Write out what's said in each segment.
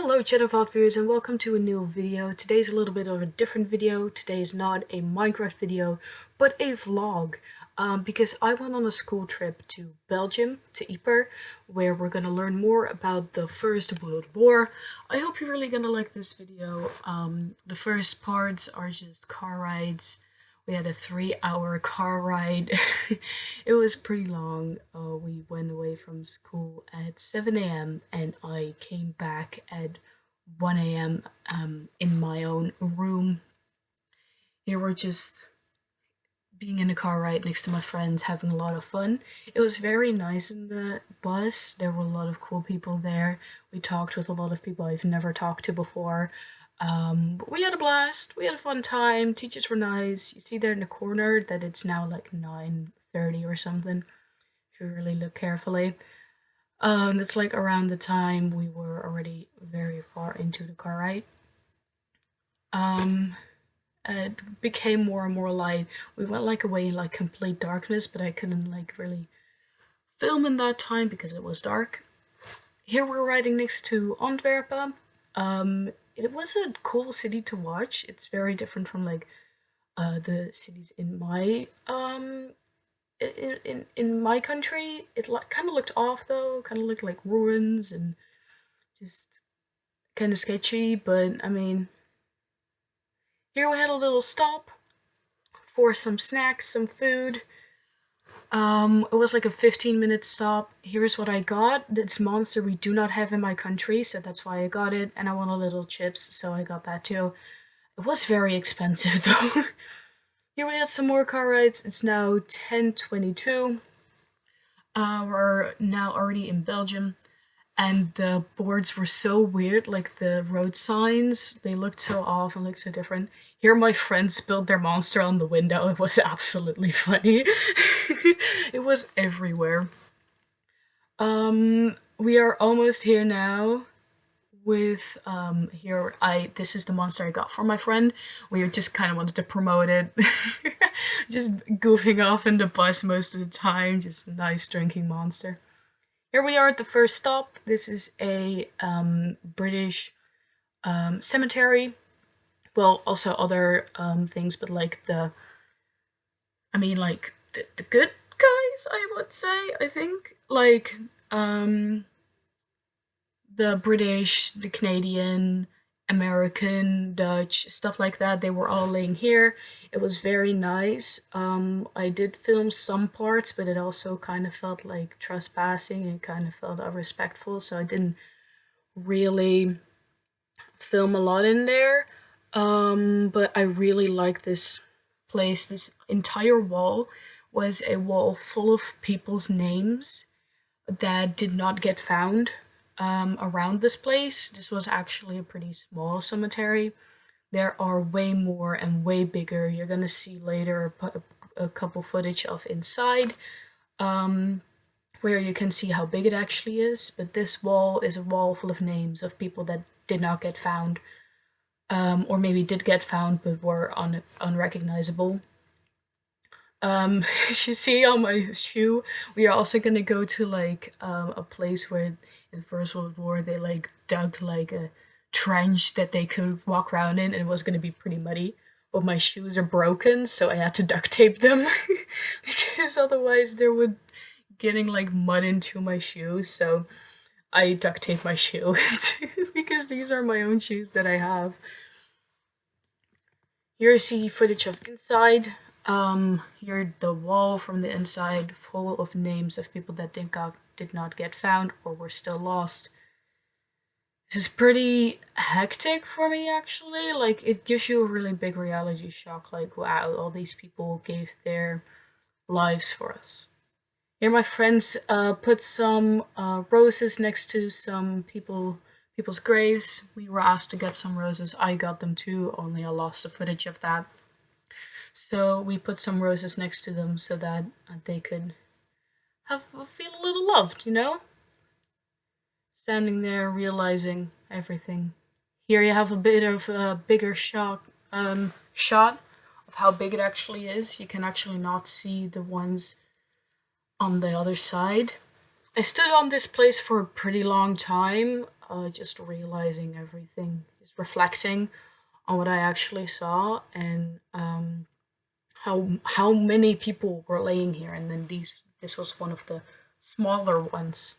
Hello channel viewers and welcome to a new video. Today's a little bit of a different video. Today is not a Minecraft video, but a vlog. Because I went on a school trip to Belgium, to Yper, where we're going to learn more about the First World War. I hope you're really going to like this video. The first parts are just car rides. We had a 3-hour car ride. It was pretty long. We went away from school at 7 a.m. and I came back at 1 a.m. In my own room. Here we're just being in a car ride next to my friends, having a lot of fun. It was very nice in the bus. There were a lot of cool people there. We talked with a lot of people I've never talked to before. But we had a blast. We had a fun time. Teachers were nice. You see there in the corner that it's now like 9:30 or something, if you really look carefully. That's like around the time we were already very far into the car ride. It became more and more light. We went like away in like complete darkness, but I couldn't like really film in that time because it was dark. Here we're riding next to Antwerpen. It was a cool city to watch. It's very different from like the cities in my in my country. It kind of looked off though, kind of looked like ruins and just kind of sketchy. But I mean, here we had a little stop for some snacks, some food. It was like a 15-minute stop. Here's what I got. This monster we do not have in my country, so that's why I got it. And I want a little chips, so I got that too. It was very expensive though. Here we had some more car rides. It's now 10:22. We're now already in Belgium. And the boards were so weird, like the road signs, they looked so off and looked so different. Here my friends spilled their monster on the window. It was absolutely funny. It was everywhere. We are almost here now with this is the monster I got from my friend. We just kind of wanted to promote it. Just goofing off in the bus most of the time, just a nice drinking monster. Here we are at the first stop. This is a British cemetery. Well, also other things, but like the good guys, I would say, I think. Like, the British, the Canadian, American, Dutch, stuff like that, they were all laying here. It was very nice. I did film some parts, but it also kind of felt like trespassing and kind of felt unrespectful, so I didn't really film a lot in there. But I really like this place. This entire wall was a wall full of people's names that did not get found. Around this place. This was actually a pretty small cemetery. There are way more and way bigger. You're gonna see later a couple footage of inside, where you can see how big it actually is. But this wall is a wall full of names of people that did not get found, or maybe did get found but were unrecognizable. You see on my shoe, we are also gonna go to like a place where in the First World War they like dug like a trench that they could walk around in, and it was gonna be pretty muddy. But my shoes are broken, so I had to duct tape them because otherwise there would getting like mud into my shoes. So I duct tape my shoe because these are my own shoes that I have. Here you see footage of inside. Here the wall from the inside, full of names of people that did not get found or were still lost. This is pretty hectic for me, actually. Like, it gives you a really big reality shock. Like, wow, all these people gave their lives for us. Here my friends put some roses next to some people's graves. We were asked to get some roses. I got them too, only I lost the footage of that. So we put some roses next to them so that they could feel a little loved, you know? Standing there, realizing everything. Here you have a bit of a bigger shot of how big it actually is. You can actually not see the ones on the other side. I stood on this place for a pretty long time. just realizing everything, just reflecting on what I actually saw, and how many people were laying here. And then this was one of the smaller ones.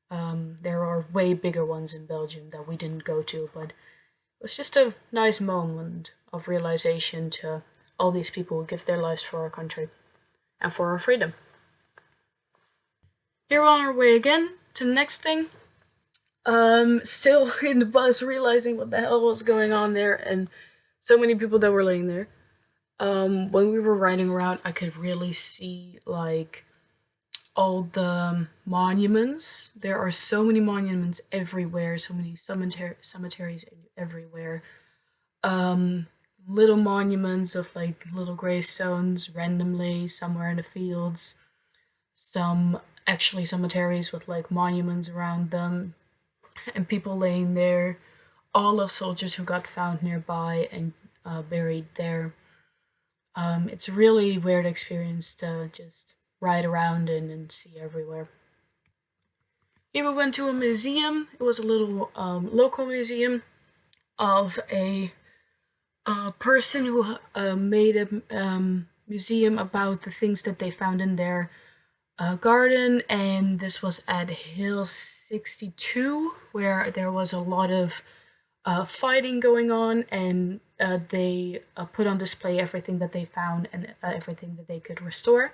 There are way bigger ones in Belgium that we didn't go to, but it was just a nice moment of realization to all these people who give their lives for our country and for our freedom. Here we're on our way again to the next thing. Still in the bus, realizing what the hell was going on there, and so many people that were laying there. When we were riding around, I could really see like all the monuments. There are so many monuments everywhere, so many cemeteries everywhere. Little monuments of like little gravestones randomly somewhere in the fields. Some actually cemeteries with like monuments around them, and people laying there. All of soldiers who got found nearby and buried there. It's a really weird experience to just ride around in and see everywhere. Here we went to a museum. It was a little local museum of a person who made a museum about the things that they found in their garden, and this was at Hill 62, where there was a lot of fighting going on, and they put on display everything that they found and everything that they could restore.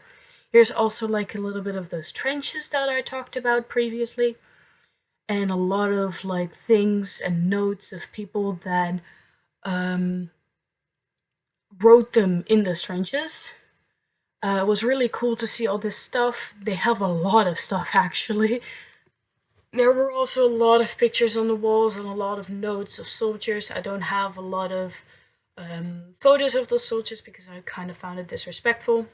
Here's also like a little bit of those trenches that I talked about previously, and a lot of like things and notes of people that wrote them in those trenches. It was really cool to see all this stuff. They have a lot of stuff actually. There were also a lot of pictures on the walls and a lot of notes of soldiers. I don't have a lot of photos of those soldiers because I kind of found it disrespectful.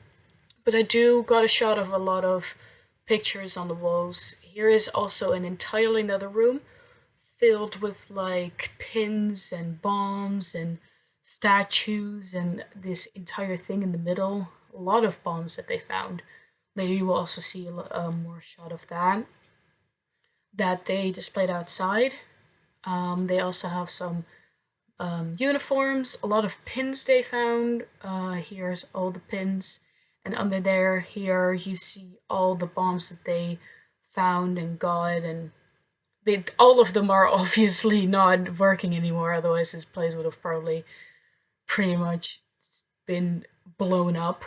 But I do got a shot of a lot of pictures on the walls. Here is also an entirely another room filled with like pins and bombs and statues and this entire thing in the middle. A lot of bombs that they found. Later you will also see a more shot of that they displayed outside. They also have some uniforms, a lot of pins they found. Here's all the pins. And under there, here you see all the bombs that they found and got, and all of them are obviously not working anymore, otherwise this place would have probably pretty much been blown up.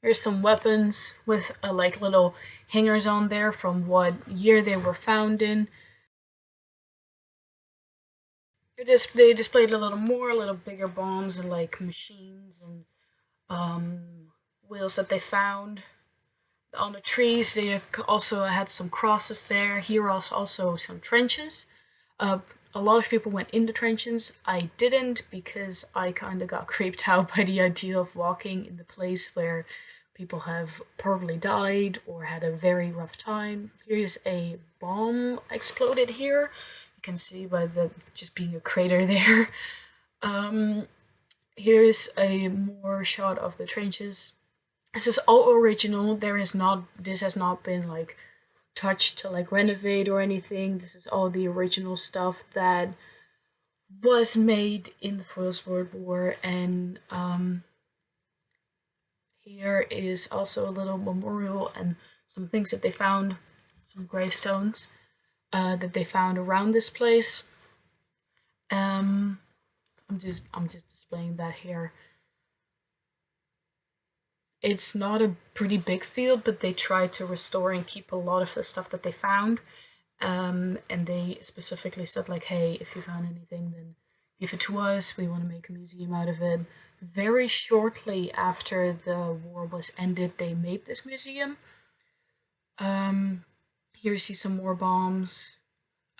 Here's some weapons with like little hangers on there from what year they were found in. They displayed a little more, a little bigger bombs and like machines and wheels that they found. On the trees, they also had some crosses there. Here are also some trenches. A lot of people went in the trenches. I didn't because I kind of got creeped out by the idea of walking in the place where people have probably died or had a very rough time. Here's a bomb exploded here. You can see by the just being a crater there. Here's a more shot of the trenches. This is all original. This has not been like touched to like renovate or anything. This is all the original stuff that was made in the First World War. And here is also a little memorial and some things that they found, some gravestones that they found around this place. I'm just displaying that here. It's not a pretty big field, but they tried to restore and keep a lot of the stuff that they found. And they specifically said like, hey, if you found anything, then give it to us. We want to make a museum out of it. Very shortly after the war was ended, they made this museum. Here you see some more bombs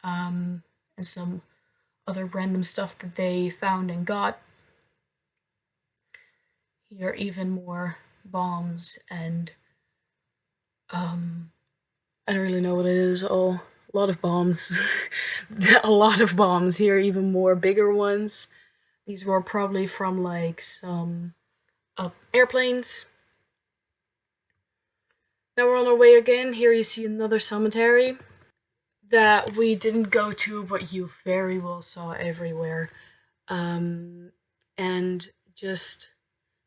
and some other random stuff that they found and got. Here even more bombs and I don't really know what it is. Oh, a lot of bombs. A lot of bombs. Here even more bigger ones. These were probably from like some airplanes. Now we're on our way again. Here you see another cemetery. that we didn't go to, but you very well saw everywhere. And just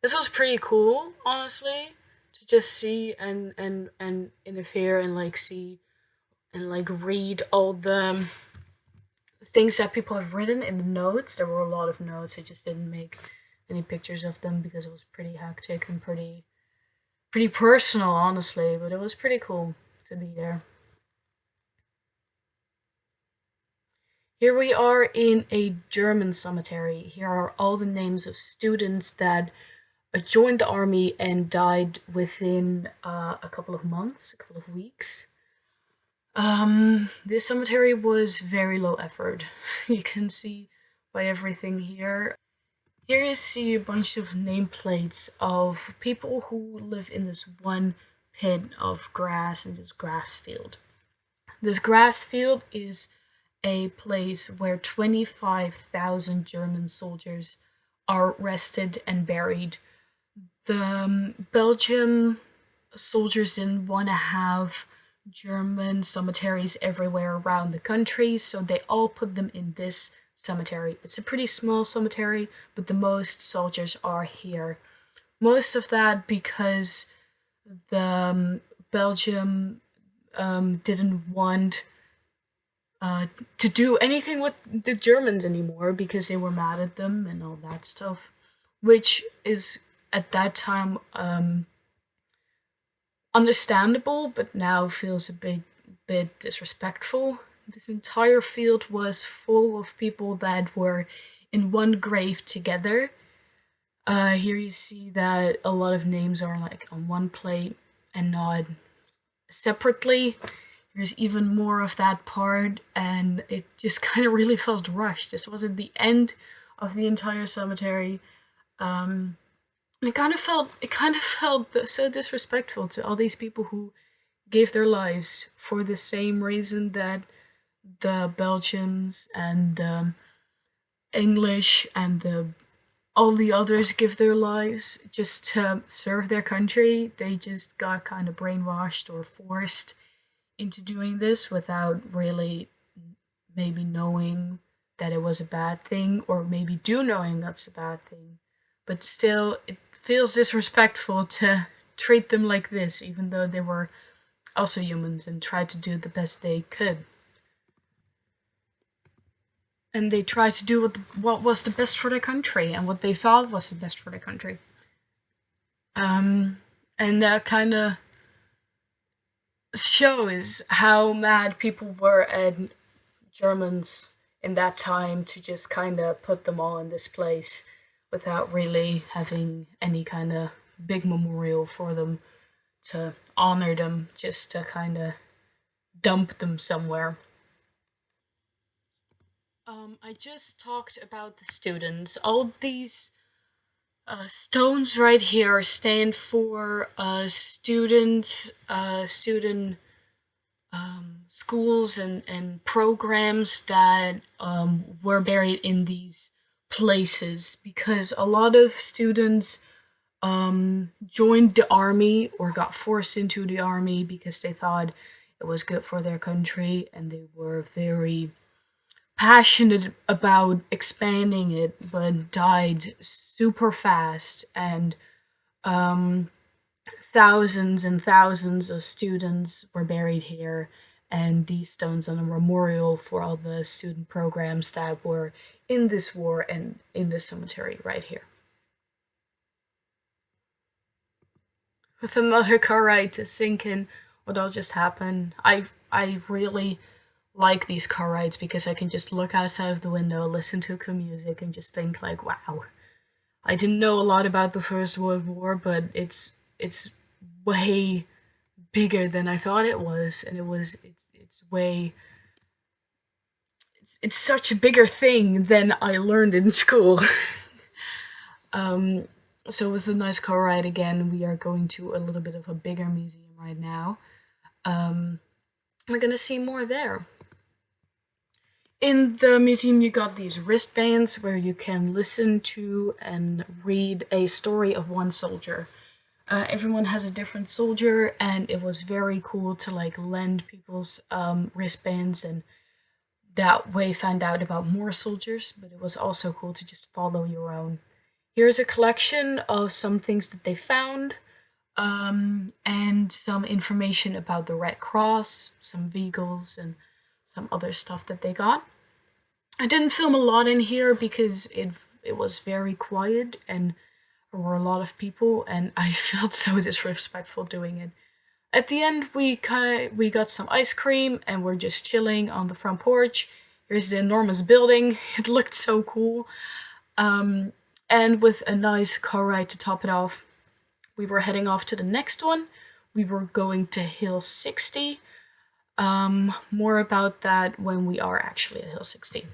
this was pretty cool, honestly, to just see and interfere and like see and like read all the things that people have written in the notes. There were a lot of notes. I just didn't make any pictures of them because it was pretty hectic and pretty personal, honestly. But it was pretty cool to be there. Here we are in a German cemetery. Here are all the names of students that joined the army and died within a couple of months, a couple of weeks. This cemetery was very low effort. You can see by everything here. Here you see a bunch of nameplates of people who live in this one pit of grass in this grass field. This grass field is a place where 25,000 German soldiers are rested and buried. The Belgium soldiers didn't want to have German cemeteries everywhere around the country, so they all put them in this cemetery. It's a pretty small cemetery, but the most soldiers are here. Most of that because the Belgium didn't want to do anything with the Germans anymore because they were mad at them and all that stuff, which is at that time understandable, but now feels a bit disrespectful. This entire field was full of people that were in one grave together. Here you see that a lot of names are like on one plate and not separately. There's even more of that part, and it just kind of really felt rushed. This wasn't the end of the entire cemetery. It kind of felt so disrespectful to all these people who gave their lives for the same reason that the Belgians and the English and all the others give their lives just to serve their country. They just got kind of brainwashed or forced into doing this without really maybe knowing that it was a bad thing, or maybe do knowing that's a bad thing. But still, it feels disrespectful to treat them like this, even though they were also humans and tried to do the best they could. And they tried to do what was the best for their country and what they thought was the best for their country. And that kind of shows how mad people were at Germans in that time to just kind of put them all in this place without really having any kind of big memorial for them to honor them, just to kind of dump them somewhere. I just talked about the students. All these stones right here stand for student schools and programs that were buried in these places, because a lot of students joined the army or got forced into the army because they thought it was good for their country, and they were very passionate about expanding it, but died super fast. And thousands and thousands of students were buried here, and these stones are a memorial for all the student programs that were in this war and in this cemetery right here. With another car ride to sink in what all just happened. I really like these car rides because I can just look outside of the window, listen to good music, and just think like, wow, I didn't know a lot about the First World War, but it's way bigger than I thought it was, and it's way it's such a bigger thing than I learned in school. So with a nice car ride again, we are going to a little bit of a bigger museum right now. We're gonna see more there. In the museum, you got these wristbands where you can listen to and read a story of one soldier. Everyone has a different soldier, and it was very cool to like lend people's wristbands and that way find out about more soldiers, but it was also cool to just follow your own. Here's a collection of some things that they found, and some information about the Red Cross, some vehicles, and some other stuff that they got. I didn't film a lot in here because it was very quiet and there were a lot of people, and I felt so disrespectful doing it. At the end, we got some ice cream and we're just chilling on the front porch. Here's the enormous building. It looked so cool. And with a nice car ride to top it off, we were heading off to the next one. We were going to Hill 60. More about that when we are actually at Hill 60.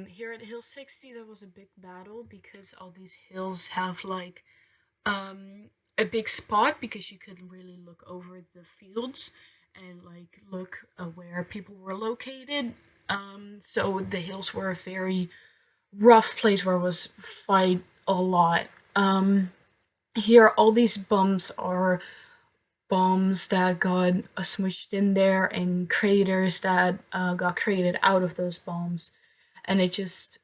Here at Hill 60, there was a big battle because all these hills have like a big spot because you could really look over the fields and like look where people were located. So the hills were a very rough place where it was fight a lot. Here, all these bumps are bombs that got smushed in there and craters that got created out of those bombs. And it just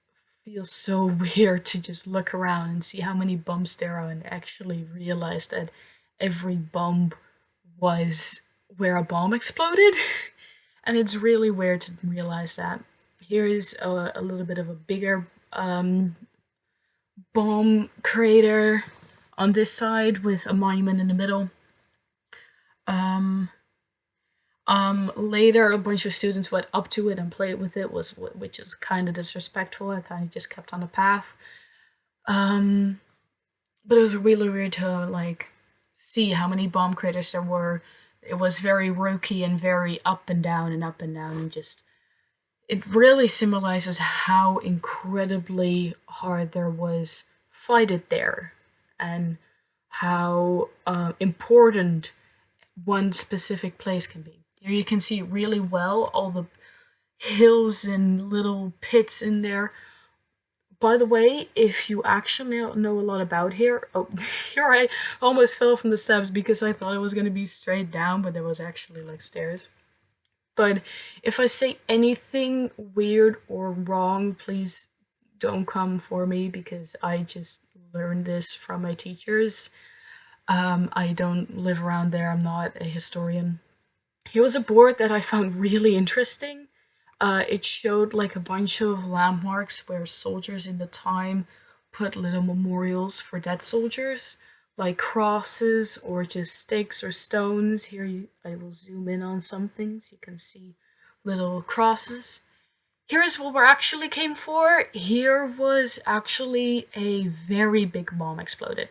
feels so weird to just look around and see how many bumps there are and actually realize that every bump was where a bomb exploded. And it's really weird to realize that. Here is a little bit of a bigger bomb crater on this side with a monument in the middle. Later, a bunch of students went up to it and played with it, which is kind of disrespectful. I kind of just kept on the path. But it was really weird to like see how many bomb craters there were. It was very rooky and very up and down and up and down, and just it really symbolizes how incredibly hard there was fight it there, and how important one specific place can be. Here you can see really well all the hills and little pits in there. By the way, if you actually know a lot about here, here I almost fell from the steps because I thought it was going to be straight down, but there was actually like stairs. But if I say anything weird or wrong, please don't come for me because I just learned this from my teachers. I don't live around there, I'm not a historian. Here was a board that I found really interesting. It showed like a bunch of landmarks where soldiers in the time put little memorials for dead soldiers, like crosses or just sticks or stones. I will zoom in on some things. You can see little crosses. Here's what we actually came for. Here was actually a very big bomb exploded.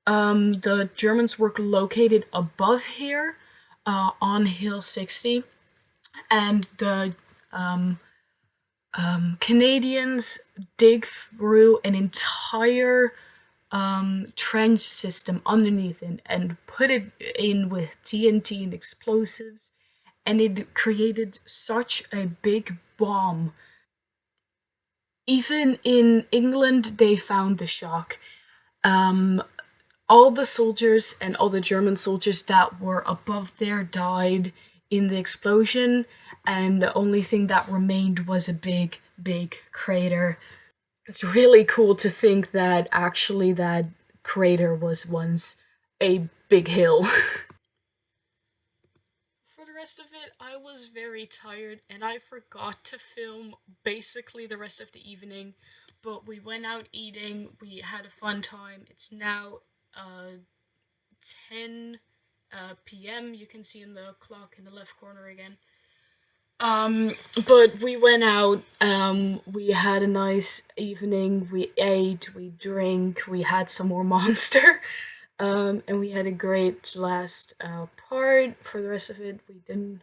The Germans were located above here, on Hill 60, and the Canadians dig through an entire trench system underneath it and put it in with TNT and explosives, and it created such a big bomb. Even in England, they found the shock. All the soldiers and all the German soldiers that were above there died in the explosion, and the only thing that remained was a big, big crater. It's really cool to think that actually that crater was once a big hill. For the rest of it, I was very tired and I forgot to film basically the rest of the evening, but we went out eating, we had a fun time. It's now 10 p.m. You can see in the clock in the left corner again. But we went out, we had a nice evening, we ate, we drank, we had some more Monster, and we had a great last part. For the rest of it, we didn't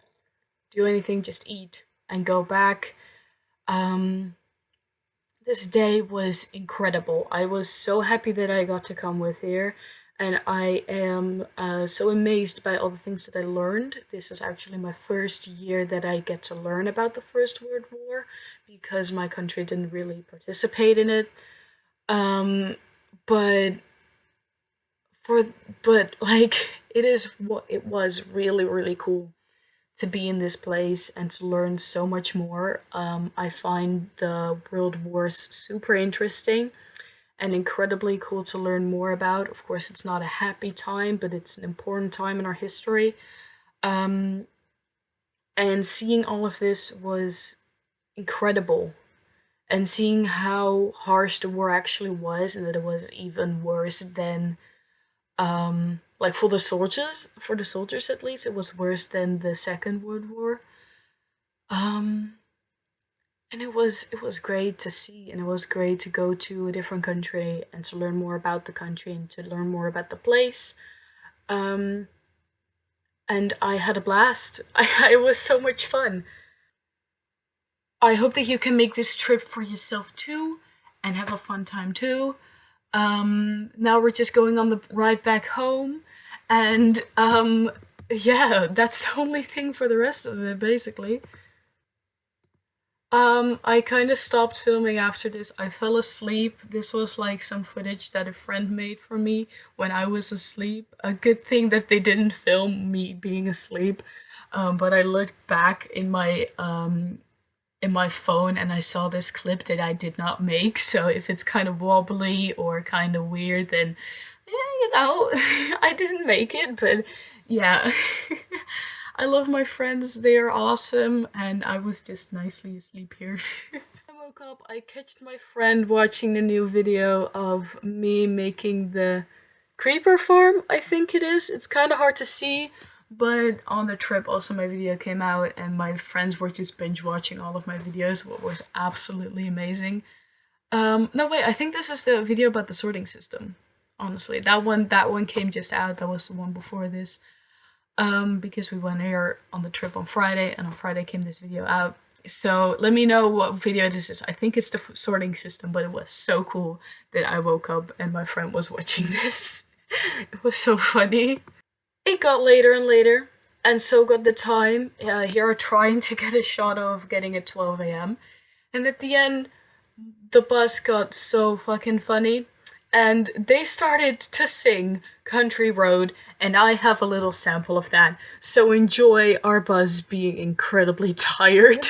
do anything, just eat and go back. This day was incredible. I was so happy that I got to come with here, and I am so amazed by all the things that I learned. This is actually my first year that I get to learn about the First World War because my country didn't really participate in it. but for but like it was really really cool to be in this place and to learn so much more. I find the world wars super interesting and incredibly cool to learn more about. Of course, it's not a happy time, but it's an important time in our history. Um, and seeing all of this was incredible. And seeing how harsh the war actually was, and that it was even worse than, like for the soldiers at least, it was worse than the Second World War. Um, and it was great to see, and it was great to go to a different country and to learn more about the country and to learn more about the place. Um, and I had a blast. It was so much fun. I hope that you can make this trip for yourself too and have a fun time too. Now we're just going on the ride back home, and yeah, that's the only thing for the rest of it, basically. I kind of stopped filming after this. I fell asleep. This was like some footage that a friend made for me when I was asleep. A good thing that they didn't film me being asleep. But I looked back in my phone and I saw this clip that I did not make. So if it's kind of wobbly or kind of weird, then yeah, I didn't make it, but yeah. I love my friends, they are awesome, and I was just nicely asleep here. I woke up, I catched my friend watching the new video of me making the creeper farm, I think it is. It's kind of hard to see, but on the trip also my video came out and my friends were just binge watching all of my videos, what was absolutely amazing. No wait, I think this is the video about the sorting system. Honestly, that one came just out. That was the one before this. Because we went here on the trip on Friday, and on Friday came this video out. So let me know what video this is. I think it's the sorting system, but it was so cool that I woke up and my friend was watching this. It was so funny. It got later and later, and so got the time. Here trying to get a shot of getting at 12 a.m. And at the end, the bus got so fucking funny, and they started to sing Country Road, and I have a little sample of that. So enjoy our bus being incredibly tired.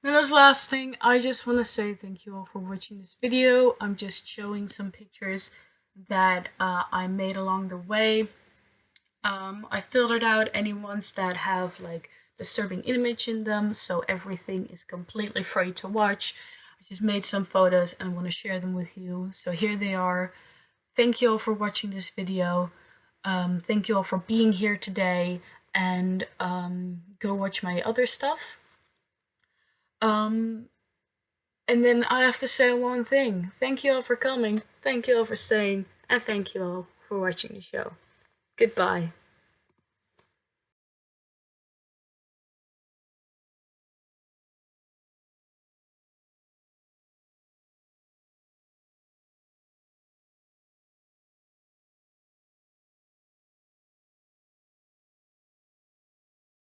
And as last thing, I just want to say thank you all for watching this video. I'm just showing some pictures that I made along the way. I filtered out any ones that have like disturbing image in them, so everything is completely free to watch. I just made some photos and want to share them with you. So here they are. Thank you all for watching this video. Thank you all for being here today, and go watch my other stuff. And then I have to say one thing. Thank you all for coming, thank you all for staying, and thank you all for watching the show. Goodbye.